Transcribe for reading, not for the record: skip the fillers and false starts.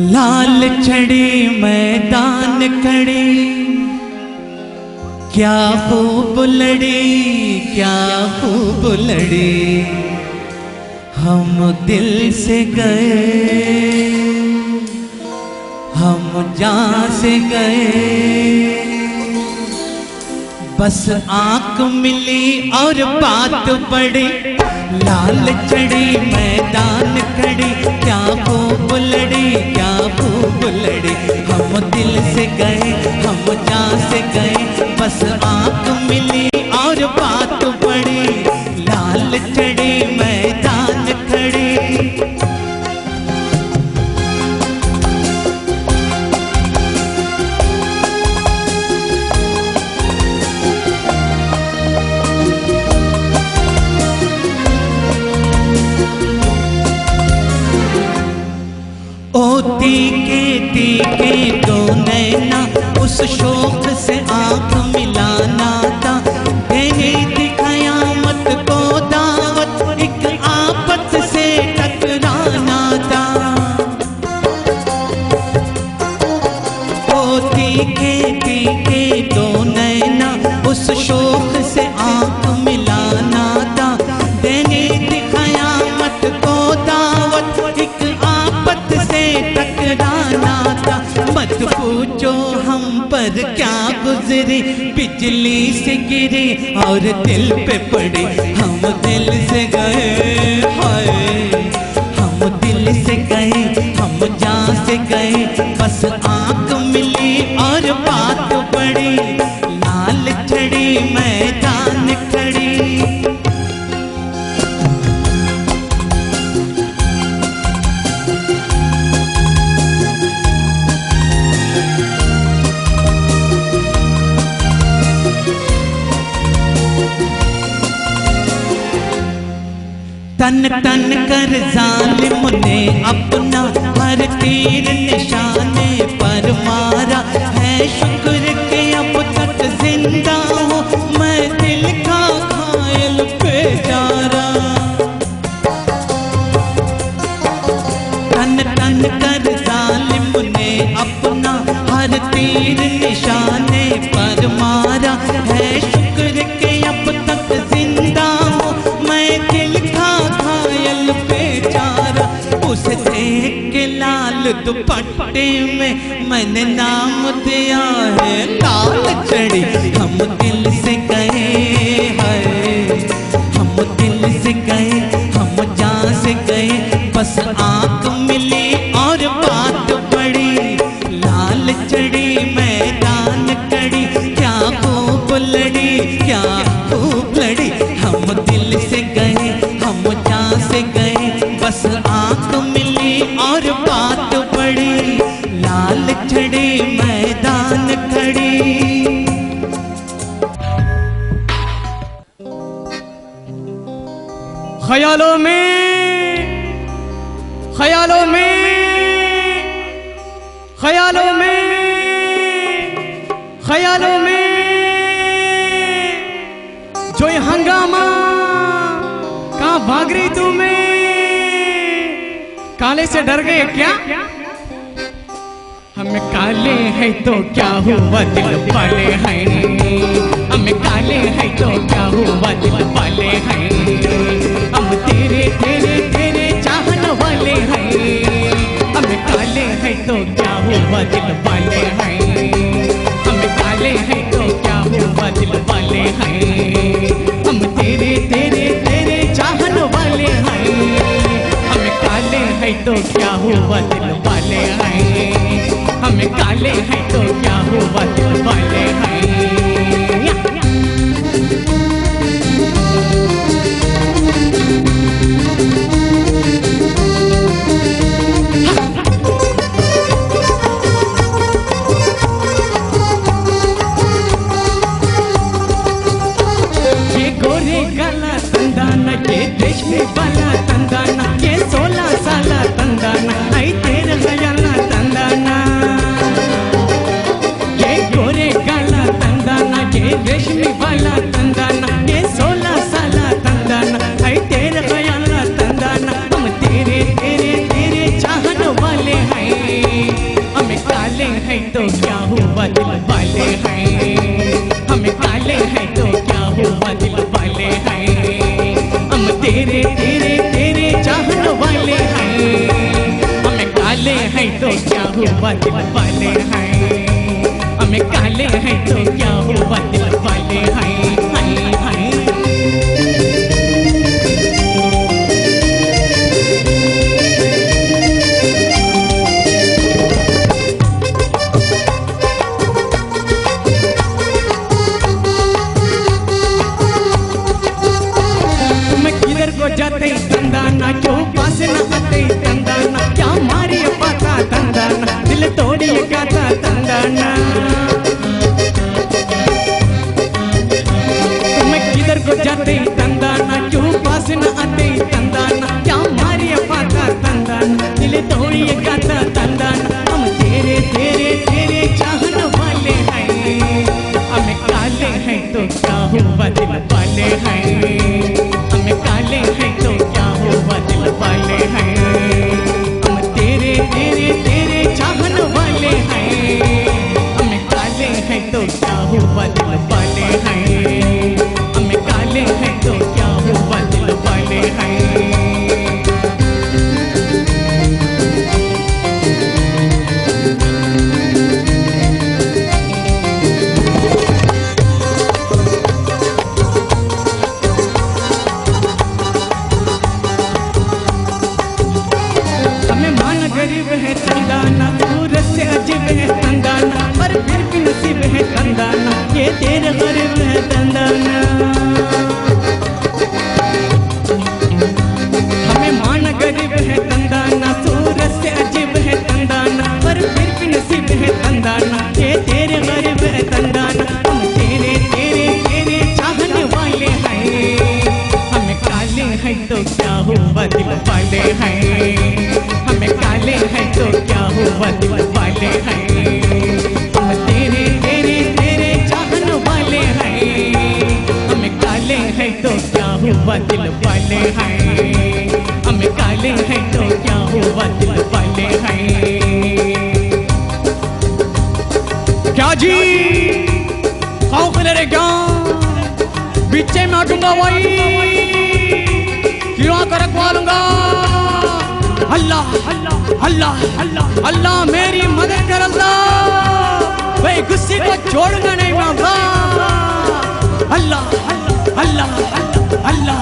लाल छड़ी मैदान खड़ी, क्या खूब लड़ी, क्या खूब लड़ी। हम दिल से गए, हम जान से गए। बस आंख मिली और बात बढ़ी, लाल चढ़ी मैदान खड़ी, क्या खूब लड़ी, क्या खूब लड़ी। हम दिल से गए, हम जान से गए। बस आंख मिली और बात बढ़ी, लाल चढ़ी मैदान खड़ी। तीखे तीखे दो नैना, उस शौक से आंख मिलाना था। देनी थी कयामत को दावत, एक आफत से टकराना था। ओ तीखे तीखे दो नैना, उस शौक से आंख मिलाना था। देनी थी कयामत को दावत, एक आफत से टकराना था। मत पूछो हम पर क्या गुजरी, बिजली से गिरी और दिल पे पड़ी। हम दिल से गए, हाय हम दिल से गए, हम जान से गए। बस आंख मिली और बात बढ़ी, लाल छड़ी मैदान खड़ी। तन तन कर जालिम ने अपना हर तीर निशाने पर मारा है। शुक्र के अब तक जिंदा हूँ मैं, दिल का घायल बेचारा। तन तन कर जालिम ने अपना हर तीर निशाने पर मारा है। शुक्र के अब तक जिंदा हूँ मैं, दिल का घायल बेचारा। उसे देख के लाल दुपट्टे में मैंने नाम दिया है लाल चढ़ी। हम दिल से गए, है हम दिल से गए, हम जान से गए। बस आंख मिली और बात बढ़ी, लाल चढ़ी मैदान खड़ी। क्या खूब लड़ी, क्या खूब लड़ी। हम दिल से गए, हम जान से गए। बस आंख मिली और बात बढ़ी, लाल छड़ी मैदान खड़ी। ख्यालों में, ख्यालों में, ख्यालों में, ख्यालों में जो ये हंगामा, कहाँ भाग रही तू? मैं काले से डर गए क्या? हमें काले हैं तो क्या हुआ, दिल वाले हैं। हमें काले हैं तो क्या हुआ, दिल वाले हैं। हम तेरे तेरे तेरे चाहने वाले हैं। हमें काले हैं तो क्या हुआ, दिल वाले हैं। हमें काले हैं तो क्या हुआ, दिल वाले हैं। हम तेरे तेरे तेरे चाहने वाले हैं। हमें काले हैं तो क्या हुआ, दिल वाले हैं। हमें काले हैं तो क्या हुआ, दिल वाले हैं। ये गोरे गला तंदाना, ये रेशमी वाला तंदाना, ये 16 साला तंदाना, आई तेरे खयाला तंदाना। ये गोरे गला तंदाना, ये रेशमी वाला तंदाना, ये 16 साला तंदाना, आई तेरे खयाला तंदाना। हम तेरे तेरे तेरे चाहने वाले हैं। हुआ दिल वाले हैं, हमें काले हैं तो क्या हुआ दिल वाले हैं, हैं, हैं। जाते तंदाना क्यों पास न आते तंदाना, क्या मारी पाता तंदाना, दिल तोड़ी गाता तंदाना। मैं किधर को जाते तंदाना क्यों पास न आते तंदाना, क्या मारी पाता तंदाना, दिल तोड़ी गाता तंदाना। हम तेरे तेरे तेरे चाहने वाले हैं, हमें काले हैं तो क्या हुआ दिल वाले हैं, हमें काले हैं तो क्या हुआ दिल वाले हैं। हम तेरे तेरे तेरे चाहने वाले हैं, हमें काले हैं तो क्या हुआ दिल वाले हैं, हमें काले हैं तो क्या हुआ दिल वाले हैं। गरीब है तंदाना, सूरत से अजीब है तंदाना, पर फिर भी नसीब है तंदाना, ये तेरे गरीब है तंदाना। हमें मान गरीब है तंदाना, सूरत से अजीब है तंदाना, पर फिर भी नसीब है तंदाना, ये तेरे गरीब है तंदाना। हम तेरे तेरे तेरे चाहने वाले हैं, हमें काले हैं तो क्या हुआ दिल वाले हैं, हमें काले हैं तो क्या हुआ दिल वाले हैं। हम तेरे तेरे तेरे चाहने वाले हैं, हमें काले हैं तो क्या हुआ दिल वाले हैं, हमें काले हैं तो क्या हुआ दिल वाले हैं। क्या जी खाओ खिले रे क्या बीचे में आटूंगा वही क्यों कर रखवालूंगा। अल्लाह अल्लाह अल्लाह अल्लाह अल्लाह मेरी मदद कर अल्लाह, भाई गुस्से को छोड़ना नहीं मैं अल्लाह अल्लाह अल्लाह अल्लाह अल्लाह